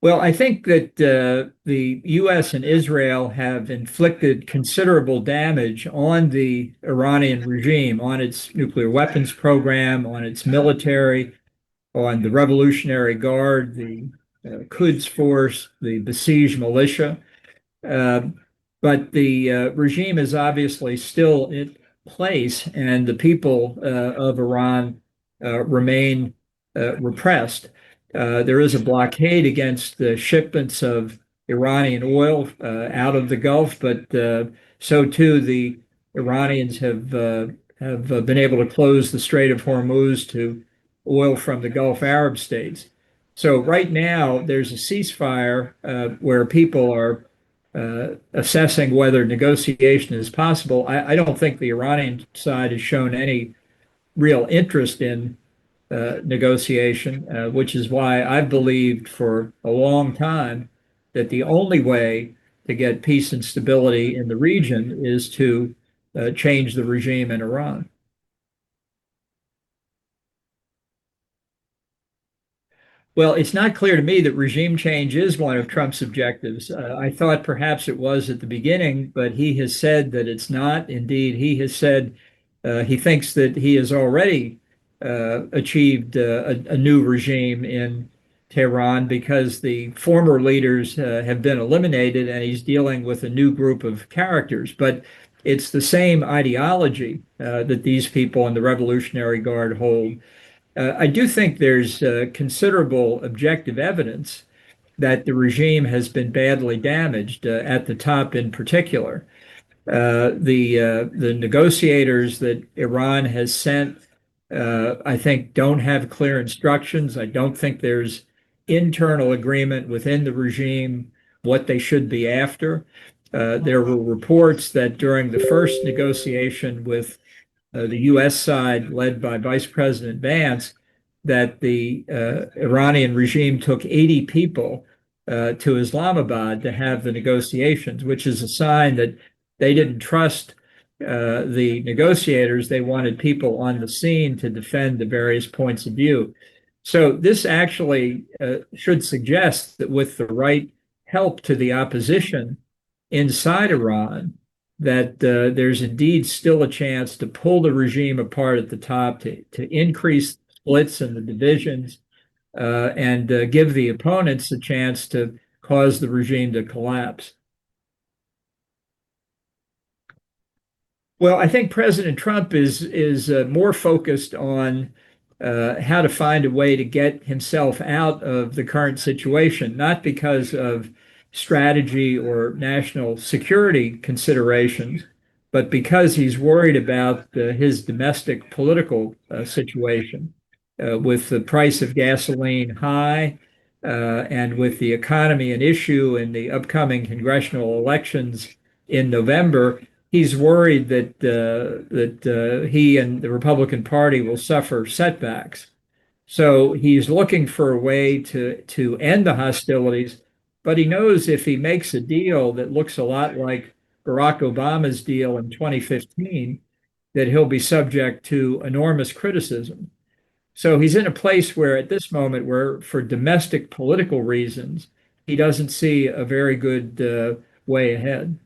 Well, I think that the U.S. and Israel have inflicted considerable damage on the Iranian regime, on its nuclear weapons program, on its military, on the Revolutionary Guard, the Quds Force, the Basij militia. Uh, but the regime is obviously still in place, and the people of Iran remain repressed. There is a blockade against the shipments of Iranian oil out of the Gulf, but so too the Iranians have been able to close the Strait of Hormuz to oil from the Gulf Arab states. So right now there's a ceasefire where people are assessing whether negotiation is possible. I don't think the Iranian side has shown any real interest in negotiation, which is why I've believed for a long time that the only way to get peace and stability in the region is to change the regime in Iran. Well, it's not clear to me that regime change is one of Trump's objectives. I thought perhaps it was at the beginning, but he has said that it's not. Indeed, he has said he thinks that he has already achieved a new regime in Tehran because the former leaders have been eliminated and he's dealing with a new group of characters. But it's the same ideology that these people in the Revolutionary Guard hold. I do think there's considerable objective evidence that the regime has been badly damaged, at the top in particular. The negotiators that Iran has sent, I think, don't have clear instructions. I don't think there's internal agreement within the regime what they should be after. There were reports that during the first negotiation with the U.S. side, led by Vice President Vance, that the Iranian regime took 80 people to Islamabad to have the negotiations, which is a sign that they didn't trust the negotiators. They wanted people on the scene to defend the various points of view. So this actually should suggest that with the right help to the opposition inside Iran, that there's indeed still a chance to pull the regime apart at the top, to increase splits and the divisions, and give the opponents a chance to cause the regime to collapse. Well, I think President Trump is more focused on how to find a way to get himself out of the current situation, not because of strategy or national security considerations, but because he's worried about his domestic political situation, with the price of gasoline high, and with the economy an issue in the upcoming congressional elections in November. He's worried that he and the Republican Party will suffer setbacks. So he's looking for a way to end the hostilities, but he knows if he makes a deal that looks a lot like Barack Obama's deal in 2015, that he'll be subject to enormous criticism. So he's in a place where, at this moment, where for domestic political reasons, he doesn't see a very good way ahead.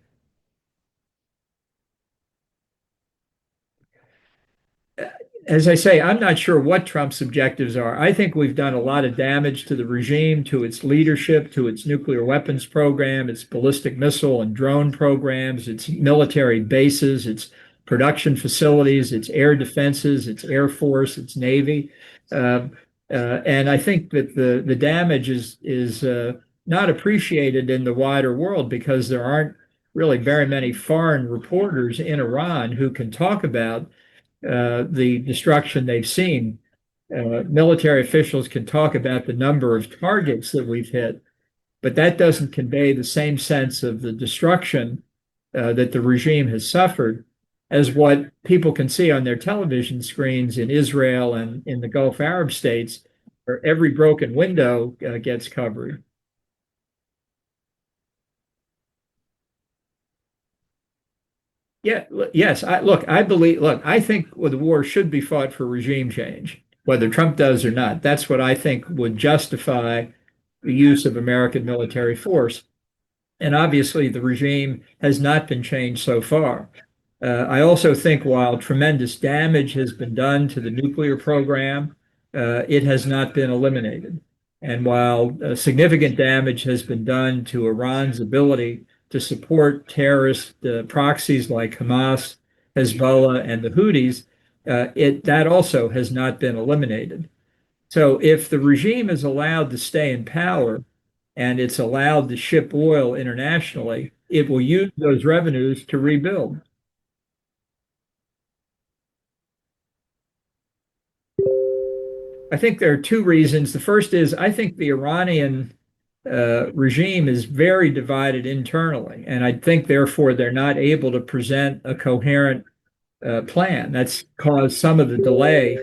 As I say, I'm not sure what Trump's objectives are. I think we've done a lot of damage to the regime, to its leadership, to its nuclear weapons program, its ballistic missile and drone programs, its military bases, its production facilities, its air defenses, its air force, its navy. Uh, and I think that the damage is not appreciated in the wider world because there aren't really very many foreign reporters in Iran who can talk about the destruction they've seen. Military officials can talk about the number of targets that we've hit, but that doesn't convey the same sense of the destruction that the regime has suffered as what people can see on their television screens in Israel and in the Gulf Arab states, where every broken window gets covered. Yeah, yes. Look, I think the war should be fought for regime change, whether Trump does or not. That's what I think would justify the use of American military force. And obviously, the regime has not been changed so far. I also think while tremendous damage has been done to the nuclear program, it has not been eliminated. And while significant damage has been done to Iran's ability to support terrorist proxies like Hamas, Hezbollah, and the Houthis, that also has not been eliminated. So if the regime is allowed to stay in power and it's allowed to ship oil internationally, it will use those revenues to rebuild. I think there are two reasons. The first is I think the Iranian regime is very divided internally, and I think therefore they're not able to present a coherent plan. That's caused some of the delay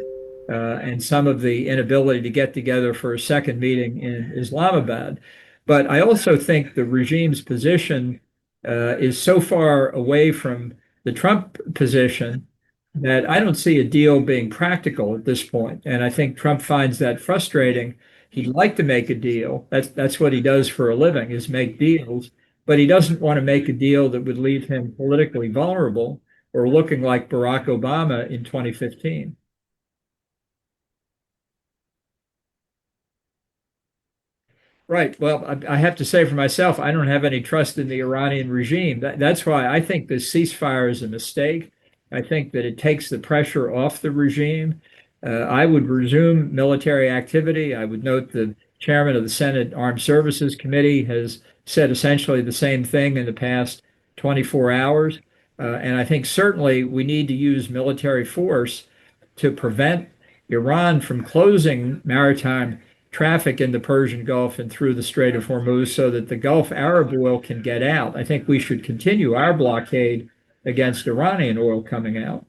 and some of the inability to get together for a second meeting in Islamabad. But I also think the regime's position is so far away from the Trump position that I don't see a deal being practical at this point. And I think Trump finds that frustrating. He'd like to make a deal. That's what he does for a living, is make deals. But he doesn't want to make a deal that would leave him politically vulnerable or looking like Barack Obama in 2015. Right. Well, I have to say for myself, I don't have any trust in the Iranian regime. That's why I think this ceasefire is a mistake. I think that it takes the pressure off the regime. I would resume military activity. I would note the chairman of the Senate Armed Services Committee has said essentially the same thing in the past 24 hours. And I think certainly we need to use military force to prevent Iran from closing maritime traffic in the Persian Gulf and through the Strait of Hormuz so that the Gulf Arab oil can get out. I think we should continue our blockade against Iranian oil coming out.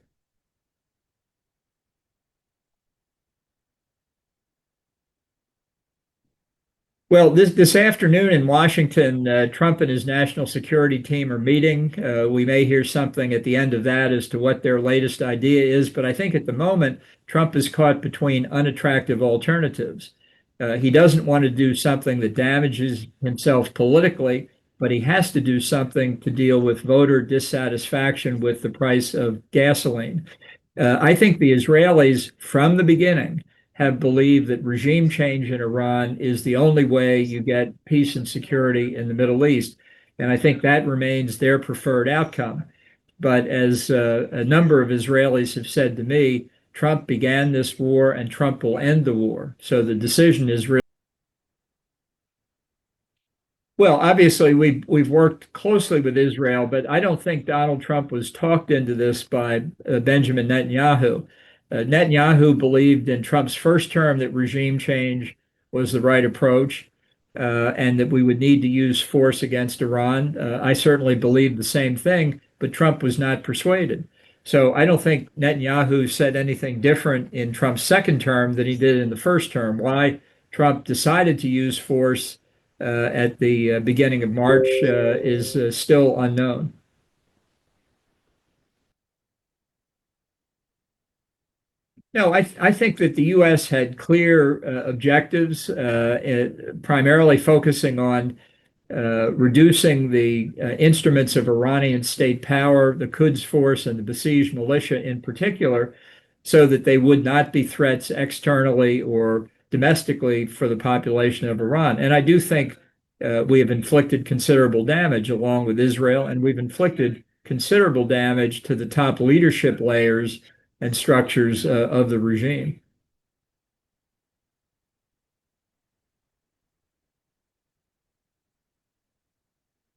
Well, this afternoon in Washington, Trump and his national security team are meeting. We may hear something at the end of that as to what their latest idea is, but I think at the moment, Trump is caught between unattractive alternatives. He doesn't want to do something that damages himself politically, but he has to do something to deal with voter dissatisfaction with the price of gasoline. I think the Israelis, from the beginning, have believed that regime change in Iran is the only way you get peace and security in the Middle East. And I think that remains their preferred outcome. But as a number of Israelis have said to me, Trump began this war and Trump will end the war. So the decision is really well, obviously, we've worked closely with Israel, but I don't think Donald Trump was talked into this by Benjamin Netanyahu. Netanyahu believed in Trump's first term that regime change was the right approach, and that we would need to use force against Iran. I certainly believed the same thing, but Trump was not persuaded. So I don't think Netanyahu said anything different in Trump's second term than he did in the first term. Why Trump decided to use force at the beginning of March is still unknown. No, I think that the U.S. had clear objectives, primarily focusing on reducing the instruments of Iranian state power, the Quds Force and the Besieged militia in particular, so that they would not be threats externally or domestically for the population of Iran. And I do think we have inflicted considerable damage along with Israel, and we've inflicted considerable damage to the top leadership layers and structures of the regime.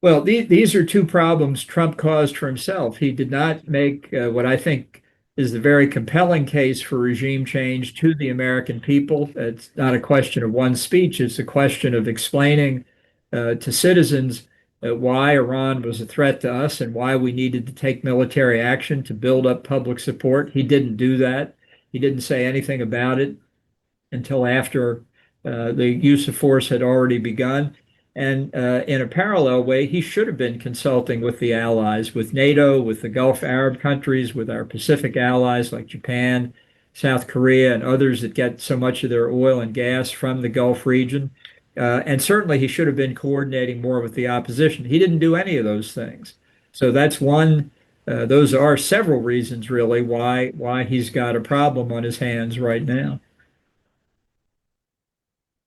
Well, these are two problems Trump caused for himself. He did not make what I think is the very compelling case for regime change to the American people. It's not a question of one speech, it's a question of explaining to citizens why Iran was a threat to us and why we needed to take military action to build up public support. He didn't do that. He didn't say anything about it until after the use of force had already begun. And in a parallel way, he should have been consulting with the allies, with NATO, with the Gulf Arab countries, with our Pacific allies like Japan, South Korea, and others that get so much of their oil and gas from the Gulf region. And certainly he should have been coordinating more with the opposition. He didn't do any of those things. So that's one, those are several reasons really why he's got a problem on his hands right now.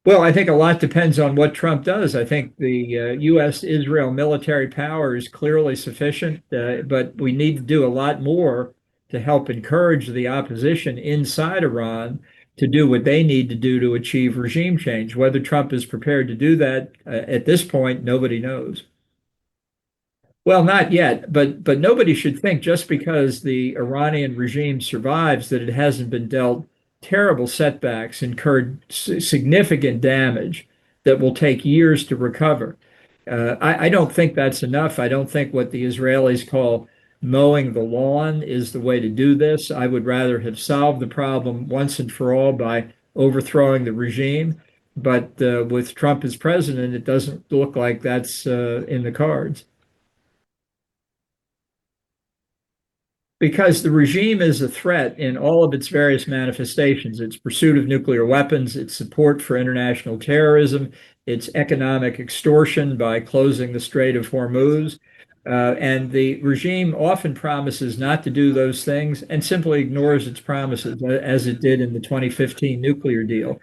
Well, I think a lot depends on what Trump does. I think the U.S.-Israel military power is clearly sufficient, but we need to do a lot more to help encourage the opposition inside Iran to do what they need to do to achieve regime change. Whether Trump is prepared to do that at this point, nobody knows. Well, not yet, but nobody should think just because the Iranian regime survives that it hasn't been dealt terrible setbacks, incurred significant damage that will take years to recover. I don't think that's enough. I don't think what the Israelis call mowing the lawn is the way to do this. I would rather have solved the problem once and for all by overthrowing the regime. But with Trump as president, it doesn't look like that's in the cards. Because the regime is a threat in all of its various manifestations, its pursuit of nuclear weapons, its support for international terrorism, its economic extortion by closing the Strait of Hormuz. And the regime often promises not to do those things and simply ignores its promises, as it did in the 2015 nuclear deal.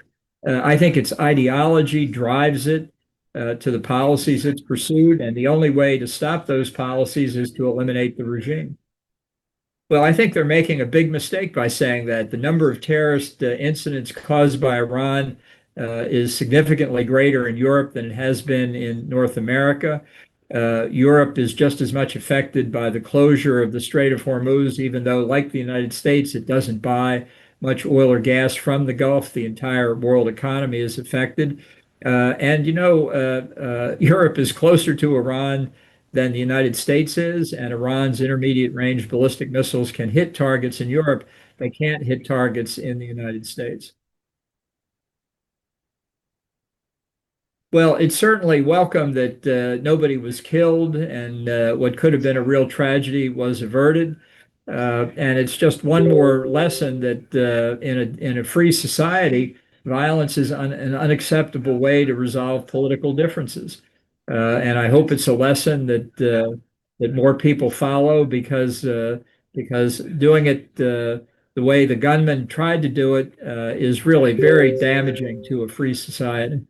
I think its ideology drives it to the policies it's pursued, and the only way to stop those policies is to eliminate the regime. Well, I think they're making a big mistake by saying that the number of terrorist incidents caused by Iran is significantly greater in Europe than it has been in North America. Europe is just as much affected by the closure of the Strait of Hormuz, even though, like the United States, it doesn't buy much oil or gas from the Gulf. The entire world economy is affected. Europe is closer to Iran than the United States is, and Iran's intermediate range ballistic missiles can hit targets in Europe. They can't hit targets in the United States. Well, it's certainly welcome that nobody was killed and what could have been a real tragedy was averted. And it's just one more lesson that in a free society, violence is an unacceptable way to resolve political differences. And I hope it's a lesson that more people follow because doing it the way the gunman tried to do it is really very damaging to a free society.